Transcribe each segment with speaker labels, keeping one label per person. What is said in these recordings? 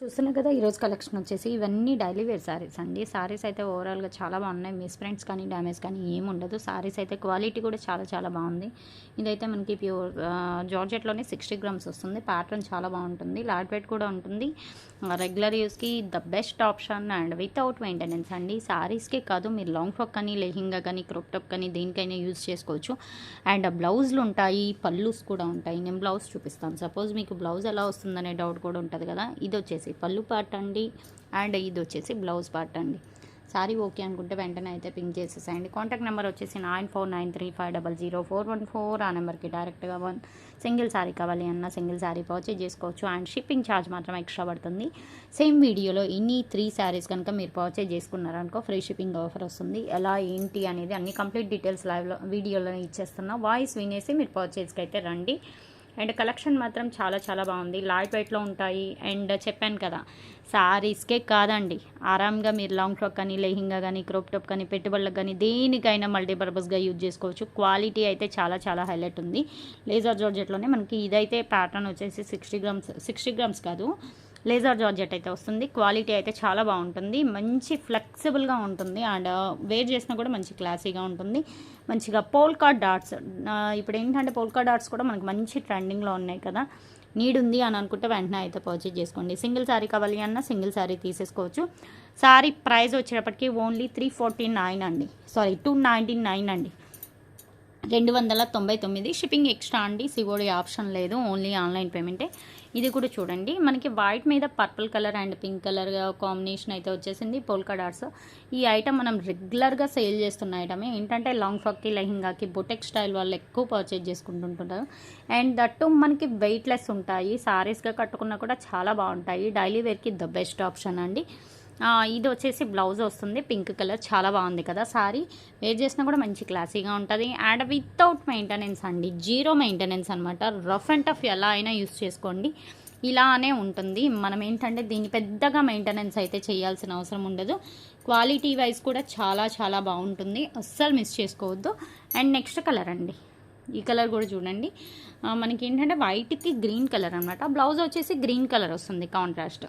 Speaker 1: చూస్తున్నారు కదా ఈరోజు కలెక్షన్ వచ్చేసి ఇవన్నీ డైలీ వేర్ శారీస్ అండి. శారీస్ అయితే ఓవరాల్గా చాలా బాగున్నాయి. మిస్ ప్రింట్స్ కానీ డ్యామేజ్ కానీ ఏమి ఉండదు. శారీస్ అయితే క్వాలిటీ కూడా చాలా చాలా బాగుంది. ఇదైతే మనకి ప్యూర్ జార్జెట్లోనే 60 గ్రామ్స్ వస్తుంది. ప్యాటర్న్ చాలా బాగుంటుంది. లైట్ వెయిట్ కూడా ఉంటుంది. రెగ్యులర్ యూస్కి the best option and without maintenance అండి. శారీస్కే కాదు, మీరు లాంగ్ ఫ్రాక్ కానీ లెహింగా కానీ క్రాప్ టాప్ కానీ దేనికైనా యూజ్ చేసుకోవచ్చు. అండ్ బ్లౌజులు ఉంటాయి, పళ్ళుస్ కూడా ఉంటాయి. నేను బ్లౌజ్ చూపిస్తాను. సపోజ్ మీకు బ్లౌజ్ ఎలా వస్తుందనే డౌట్ కూడా ఉంటుంది కదా. ఇది వచ్చేసి పళ్ళు పార్ట్ అండి, అండ్ ఇది వచ్చేసి బ్లౌజ్ పార్ట్ అండి. సారీ ఓకే అనుకుంటే వెంటనే అయితే పింక్ చేసేసేయండి. కాంటాక్ట్ నెంబర్ వచ్చేసి 9493500414. ఆ నెంబర్కి డైరెక్ట్గా సింగిల్ శారీ కావాలి అన్న సింగిల్ శారీ పర్చేజ్ చేసుకోవచ్చు. అండ్ షిప్పింగ్ ఛార్జ్ మాత్రం ఎక్స్ట్రా పడుతుంది. సేమ్ వీడియోలో ఇన్ని 3 శారీస్ కనుక మీరు పర్చేజ్ చేసుకున్నారనుకో ఫ్రీ షిప్పింగ్ ఆఫర్ వస్తుంది. ఎలా ఏంటి అనేది అన్ని కంప్లీట్ డీటెయిల్స్ లైవ్లో వీడియోలో ఇచ్చేస్తున్నా. వాయిస్ వినేసి మీరు పర్చేజ్కి అయితే రండి. అండ్ కలెక్షన్ మాత్రం చాలా చాలా బాగుంది. లైట్ వెయిట్లో ఉంటాయి. అండ్ చెప్పాను కదా, శారీస్కే కాదండి, ఆరామ్గా మీరు లాంగ్ ఫ్రాక్ కానీ లెహింగా కానీ క్రాప్ టాప్ కానీ పెట్టుబడులకు కానీ దేనికైనా మల్టీపర్పస్గా యూజ్ చేసుకోవచ్చు. క్వాలిటీ అయితే చాలా చాలా హైలైట్ ఉంది. లేజర్ జార్జెట్లోనే మనకి ఇదైతే ప్యాటర్న్ వచ్చేసి 60 గ్రామ్స్ కాదు, లేజర్ జార్జెట్ అయితే వస్తుంది. క్వాలిటీ అయితే చాలా బాగుంటుంది. మంచి ఫ్లెక్సిబుల్గా ఉంటుంది. అండ్ వేర్ చేసినా కూడా మంచి క్లాసీగా ఉంటుంది. మంచిగా పోల్కా డాట్స్, ఇప్పుడు ఏంటంటే పోల్కా డాట్స్ కూడా మనకు మంచి ట్రెండింగ్లో ఉన్నాయి కదా. నీడ్ ఉంది అని అనుకుంటే వెంటనే అయితే పర్చేజ్ చేసుకోండి. సింగిల్ శారీ కావాలి అన్నా సింగిల్ శారీ తీసేసుకోవచ్చు. శారీ ప్రైస్ వచ్చేటప్పటికి ఓన్లీ 349 అండి, సారీ 299 అండి, 299. షిప్పింగ్ ఎక్స్ట్రా అండి. సివోడి ఆప్షన్ లేదు, ఓన్లీ ఆన్లైన్ పేమెంటే. ఇది కూడా చూడండి, మనకి వైట్ మీద purple colour and pink colour combination అయితే వచ్చేసింది. పోల్కా డాట్స్ ఈ ఐటమ్ మనం రెగ్యులర్గా సేల్ చేస్తున్న ఐటమే. ఏంటంటే లాంగ్ ఫ్రాక్కి లెహింగాకి బొటెక్ స్టైల్ వాళ్ళు ఎక్కువ పర్చేజ్ చేసుకుంటుంటారు. అండ్ దట్టు మనకి వెయిట్లెస్ ఉంటాయి. సారీస్గా కట్టుకున్నా కూడా చాలా బాగుంటాయి. డైలీ వేర్కి ద బెస్ట్ ఆప్షన్ అండి. ఇది వచ్చేసి బ్లౌజ్ వస్తుంది, పింక్ కలర్, చాలా బాగుంది కదా. సారీ వేర్ చేసినా కూడా మంచి క్లాసీగా ఉంటుంది. అండ్ వితౌట్ మెయింటెనెన్స్ అండి, జీరో మెయింటెనెన్స్ అనమాట. రఫ్ అండ్ టఫ్ ఎలా అయినా యూస్ చేసుకోండి, ఇలానే ఉంటుంది. మనం ఏంటంటే దీన్ని పెద్దగా మెయింటెనెన్స్ అయితే చేయాల్సిన అవసరం ఉండదు. క్వాలిటీ వైజ్ కూడా చాలా చాలా బాగుంటుంది, అస్సలు మిస్ చేసుకోవద్దు. అండ్ నెక్స్ట్ కలర్ అండి, ఈ కలర్ కూడా చూడండి. మనకి ఏంటంటే వైట్కి గ్రీన్ కలర్ అనమాట. బ్లౌజ్ వచ్చేసి గ్రీన్ కలర్ వస్తుంది కాంట్రాస్ట్.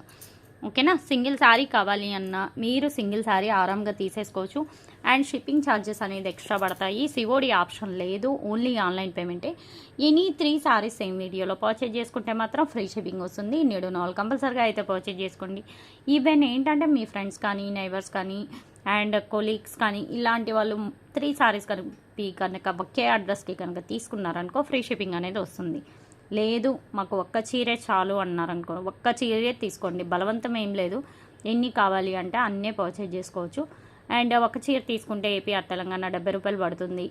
Speaker 1: ఓకేనా. సింగిల్ శారీ కావాలి అన్నా మీరు సింగిల్ శారీ ఆరాంగా తీసేసుకోవచ్చు. అండ్ షిప్పింగ్ ఛార్జెస్ అనేది ఎక్స్ట్రా పడతాయి. సివోడి ఆప్షన్ లేదు, ఓన్లీ ఆన్లైన్ పేమెంటే. ఎనీ 3 శారీస్ సేమ్ వీడియోలో పర్చేజ్ చేసుకుంటే మాత్రం ఫ్రీ షిప్పింగ్ వస్తుంది. నేడు 4 కంపల్సరీగా అయితే పర్చేజ్ చేసుకోండి. ఈవెన్ ఏంటంటే మీ ఫ్రెండ్స్ కానీ నైబర్స్ కానీ అండ్ కొలీగ్స్ కానీ ఇలాంటి వాళ్ళు 3 శారీస్ కనుక ఒకే అడ్రస్కి కనుక తీసుకున్నారనుకో ఫ్రీ షిప్పింగ్ అనేది వస్తుంది. లేదు మాకు ఒక్క చీరే చాలు అన్నారనుకో ఒక్క చీరే తీసుకోండి, బలవంతం ఏం లేదు. ఎన్ని కావాలి అంటే అన్నీ పర్చేజ్ చేసుకోవచ్చు. అండ్ ఒక చీర తీసుకుంటే ఏపీ ఆర్ తెలంగాణ 70 రూపాయలు పడుతుంది.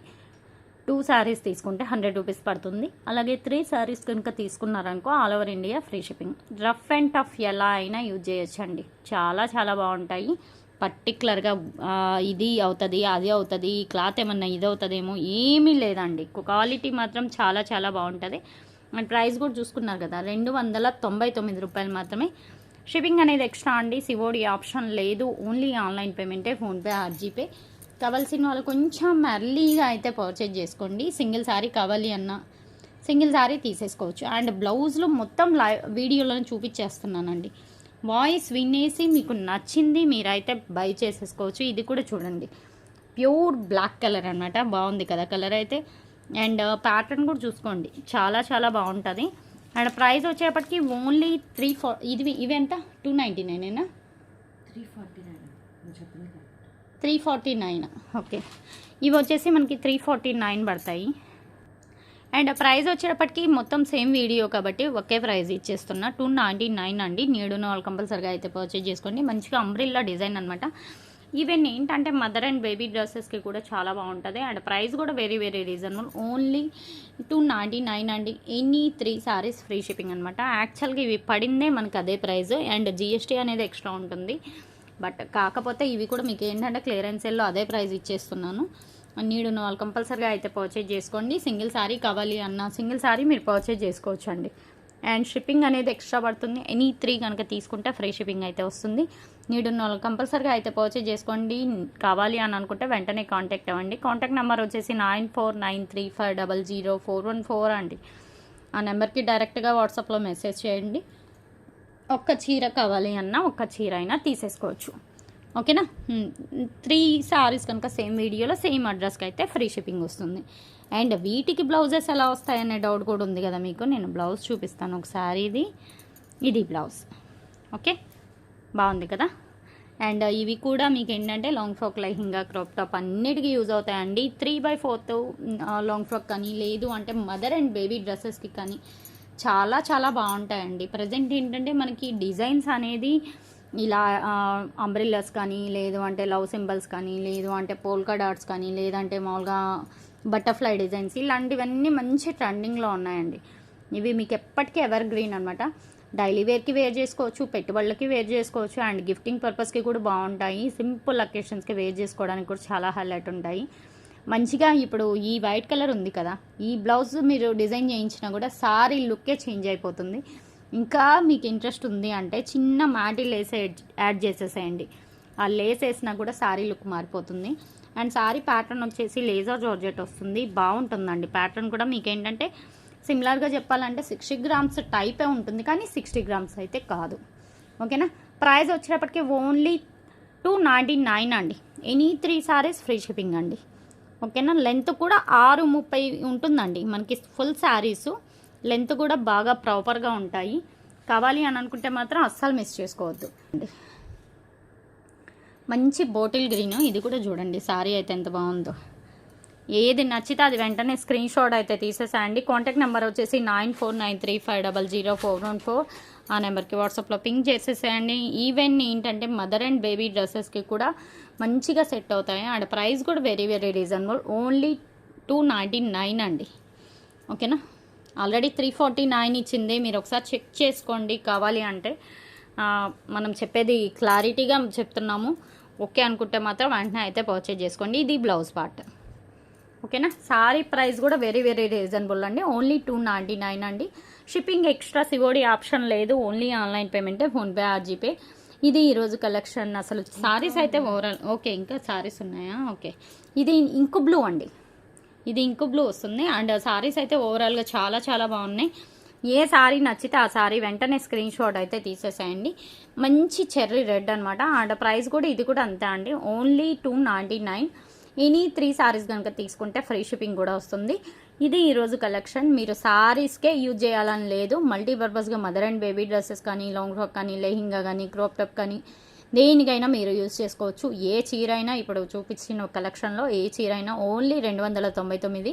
Speaker 1: 2 శారీస్ తీసుకుంటే 100 రూపీస్ పడుతుంది. అలాగే 3 శారీస్ కనుక తీసుకున్నారనుకో all over India free shipping. Rough and tough ఎలా అయినా యూజ్ చేయొచ్చండి, చాలా చాలా బాగుంటాయి. పర్టికులర్గా ఇది అవుతుంది అది అవుతుంది, క్లాత్ ఏమన్నా ఇది అవుతుందేమో ఏమీ లేదండి. క్వాలిటీ మాత్రం చాలా చాలా బాగుంటుంది. అండ్ ప్రైస్ కూడా చూసుకున్నారు కదా, 299 రూపాయలు మాత్రమే. షిప్పింగ్ అనేది ఎక్స్ట్రా అండి. సివోడి ఆప్షన్ లేదు, ఓన్లీ ఆన్లైన్ పేమెంటే, ఫోన్పే ఆర్ జీపే. కావాల్సిన వాళ్ళు కొంచెం ఎర్లీగా అయితే పర్చేజ్ చేసుకోండి. సింగిల్ శారీ కావాలి అన్నా సింగిల్ శారీ తీసేసుకోవచ్చు. అండ్ బ్లౌజ్లో మొత్తం వీడియోలో చూపించేస్తున్నానండి. వాయిస్ వినేసి మీకు నచ్చింది మీరైతే బై చేసేసుకోవచ్చు. ఇది కూడా చూడండి, ప్యూర్ బ్లాక్ కలర్ అనమాట. బాగుంది కదా కలర్ అయితే. అండ్ ప్యాటర్న్ కూడా చూసుకోండి, చాలా చాలా బాగుంటుంది. అండ్ ప్రైస్ వచ్చేప్పటికి ఓన్లీ ఇవి ఎంత 299 349. ఓకే, ఇవి వచ్చేసి మనకి 349 పడతాయి. అండ్ ప్రైస్ వచ్చేటప్పటికి మొత్తం సేమ్ వీడియో కాబట్టి ఒకే ప్రైస్ ఇచ్చేస్తున్నా, 299 అండి. నేడు వాళ్ళు కంపల్సరీగా అయితే పర్చేజ్ చేసుకోండి. మంచిగా అంబ్రిల్లా డిజైన్ అనమాట. ఈవెన్ ఏంటంటే మదర్ అండ్ బేబీ డ్రెస్సెస్కి కూడా చాలా బాగుంటుంది. అండ్ ప్రైస్ కూడా వెరీ వెరీ రీజనబుల్, ఓన్లీ 299 అండి. ఎనీ 3 శారీస్ ఫ్రీ షిప్పింగ్ అనమాట. యాక్చువల్గా ఇవి పడిందే మనకు అదే ప్రైస్, అండ్ జిఎస్టీ అనేది ఎక్స్ట్రా ఉంటుంది. బట్ కాకపోతే ఇవి కూడా మీకు ఏంటంటే క్లియరెన్స్ సేల్లో అదే ప్రైస్ ఇచ్చేస్తున్నాను. నీడున్న వాళ్ళు కంపల్సరీగా అయితే పర్చేజ్ చేసుకోండి. సింగిల్ శారీ కావాలి అన్న సింగిల్ శారీ మీరు పర్చేజ్ చేసుకోవచ్చు అండి. అండ్ షిప్పింగ్ అనేది ఎక్స్ట్రా పడుతుంది. ఎనీ 3 కనుక తీసుకుంటే ఫ్రీ షిప్పింగ్ అయితే వస్తుంది. నీడున్న వాళ్ళు కంపల్సరీగా అయితే పర్చేజ్ చేసుకోండి. కావాలి అని అనుకుంటే వెంటనే కాంటాక్ట్ అవ్వండి. కాంటాక్ట్ నెంబర్ వచ్చేసి 9493500414 అండి. ఆ నెంబర్కి డైరెక్ట్గా వాట్సాప్లో మెసేజ్ చేయండి. ఒక్క చీర కావాలి అన్నా ఒక్క చీర అయినా తీసేసుకోవచ్చు. ఓకేనా. 3 సారీస్ కనుక సేమ్ వీడియోలో సేమ్ అడ్రస్కి అయితే ఫ్రీ షిప్పింగ్ వస్తుంది. అండ్ వీటికి బ్లౌజెస్ ఎలా వస్తాయనే డౌట్ కూడా ఉంది కదా మీకు. నేను బ్లౌజ్ చూపిస్తాను ఒకసారి. ఇది బ్లౌజ్. ఓకే, బాగుంది కదా. అండ్ ఇవి కూడా మీకు ఏంటంటే long frock, lehenga, crop top అన్నిటికీ యూజ్ అవుతాయండి. 3/4 లాంగ్ ఫ్రాక్ కానీ, లేదు అంటే మదర్ అండ్ బేబీ డ్రెస్సెస్కి కానీ చాలా చాలా బాగుంటాయండి. ప్రజెంట్ ఏంటంటే మనకి డిజైన్స్ అనేది ఇలా అంబ్రిల్లాస్ కానీ, లేదు అంటే లవ్ సింబల్స్ కానీ, లేదు అంటే పోల్కా డాట్స్ కానీ, లేదంటే మామూలుగా బటర్ఫ్లై డిజైన్స్, ఇలాంటివన్నీ మంచి ట్రెండింగ్లో ఉన్నాయండి. ఇవి మీకు ఎప్పటికీ ఎవర్ గ్రీన్ అనమాట. డైలీ వేర్కి వేర్ చేసుకోవచ్చు, పెట్టుబడులకి వేర్ చేసుకోవచ్చు, అండ్ గిఫ్టింగ్ పర్పస్కి కూడా బాగుంటాయి. సింపుల్ అకేషన్స్కి వేర్ చేసుకోవడానికి కూడా చాలా హైలైట్ ఉంటాయి. మంచిగా ఇప్పుడు ఈ వైట్ కలర్ ఉంది కదా, ఈ బ్లౌజ్ మీరు డిజైన్ చేయించినా కూడా సారీ లుక్కే చేంజ్ అయిపోతుంది. ఇంకా మీకు ఇంట్రెస్ట్ ఉంది అంటే చిన్న మ్యాటి లేస్ యాడ్ చేసేసేయండి. ఆ లేస్ వేసినా కూడా సారీ లుక్ మారిపోతుంది. అండ్ సారీ ప్యాటర్న్ వచ్చేసి లేజర్ జార్జెట్ వస్తుంది, బాగుంటుందండి. ప్యాటర్న్ కూడా మీకు ఏంటంటే సిమిలర్గా చెప్పాలంటే 60 గ్రామ్స్ టైపే ఉంటుంది, కానీ 60 గ్రామ్స్ అయితే కాదు. ఓకేనా. ప్రైస్ వచ్చేటప్పటికి ఓన్లీ 299 అండి. ఎనీ 3 సారీస్ ఫ్రీ షిప్పింగ్ అండి. ఓకేనా. లెంత్ కూడా 6:30 ఉంటుందండి మనకి. ఫుల్ శారీస్ లెంత్ కూడా బాగా ప్రాపర్గా ఉంటాయి. కావాలి అని అనుకుంటే మాత్రం అస్సలు మిస్ చేసుకోవద్దు. మంచి బాటిల్ గ్రీన్, ఇది కూడా చూడండి శారీ అయితే ఎంత బాగుందో. ఏది నచ్చితే అది వెంటనే స్క్రీన్ షాట్ అయితే తీసేసాయండి. కాంటాక్ట్ నెంబర్ వచ్చేసి 9493500414. ఆ నెంబర్కి వాట్సాప్లో పింక్ చేసేసేయండి. ఈవెన్ ఏంటంటే మదర్ అండ్ బేబీ డ్రెస్సెస్కి కూడా మంచిగా సెట్ అవుతాయి. అండ్ ప్రైస్ కూడా వెరీ వెరీ రీజనబుల్, ఓన్లీ 299 అండి. ఓకేనా. ఆల్రెడీ 349 ఇచ్చింది, మీరు ఒకసారి చెక్ చేసుకోండి. కావాలి అంటే మనం చెప్పేది క్లారిటీగా చెప్తున్నాము. ఓకే అనుకుంటే మాత్రం వెంటనే అయితే పర్చేజ్ చేసుకోండి. ఇది బ్లౌజ్ పార్ట్. ఓకేనా. సారీ ప్రైస్ కూడా వెరీ వెరీ రీజనబుల్ అండి, ఓన్లీ 299 అండి. షిప్పింగ్ ఎక్స్ట్రా సివోడి ఆప్షన్ లేదు, ఓన్లీ ఆన్లైన్ పేమెంటే, ఫోన్పే ఆర్ జీపే. ఇది ఈరోజు కలెక్షన్. అసలు సారీస్ అయితే ఓవరాల్ ఓకే. ఇంకా సారీస్ ఉన్నాయా? ఓకే. ఇది ఇంకు బ్లూ అండి, ఇది ఇంకు బ్లూ వస్తుంది. అండ్ సారీస్ అయితే ఓవరాల్గా చాలా చాలా బాగున్నాయి. ఏ సారీ నచ్చితే ఆ సారీ వెంటనే స్క్రీన్ షాట్ అయితే తీసేసేయండి. మంచి చెర్రీ రెడ్ అనమాట. అండ్ ప్రైస్ కూడా ఇది కూడా అంతే అండి, ఓన్లీ 299. ఎనీ 3 సారీస్ కనుక తీసుకుంటే ఫ్రీ షిప్పింగ్ కూడా వస్తుంది. ఇది ఈరోజు కలెక్షన్. మీరు సారీస్కే యూజ్ చేయాలని లేదు, మల్టీపర్పస్గా మదర్ అండ్ బేబీ డ్రెస్సెస్ కానీ, లాంగ్ ఫ్రాక్ కానీ, లెహింగా కానీ, క్రాప్ టాప్ కానీ దేనికైనా మీరు యూజ్ చేసుకోవచ్చు. ఏ చీర అయినా ఇప్పుడు చూపించిన కలెక్షన్లో ఏ చీర అయినా ఓన్లీ 299.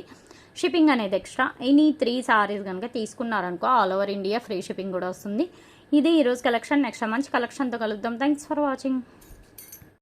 Speaker 1: షిప్పింగ్ అనేది ఎక్స్ట్రా. ఎనీ 3 సారీస్ కనుక తీసుకున్నారనుకో all over India free shipping కూడా వస్తుంది. ఇది ఈరోజు కలెక్షన్. నెక్స్ట్ మంచి కలెక్షన్తో కలుద్దాం. Thanks for watching.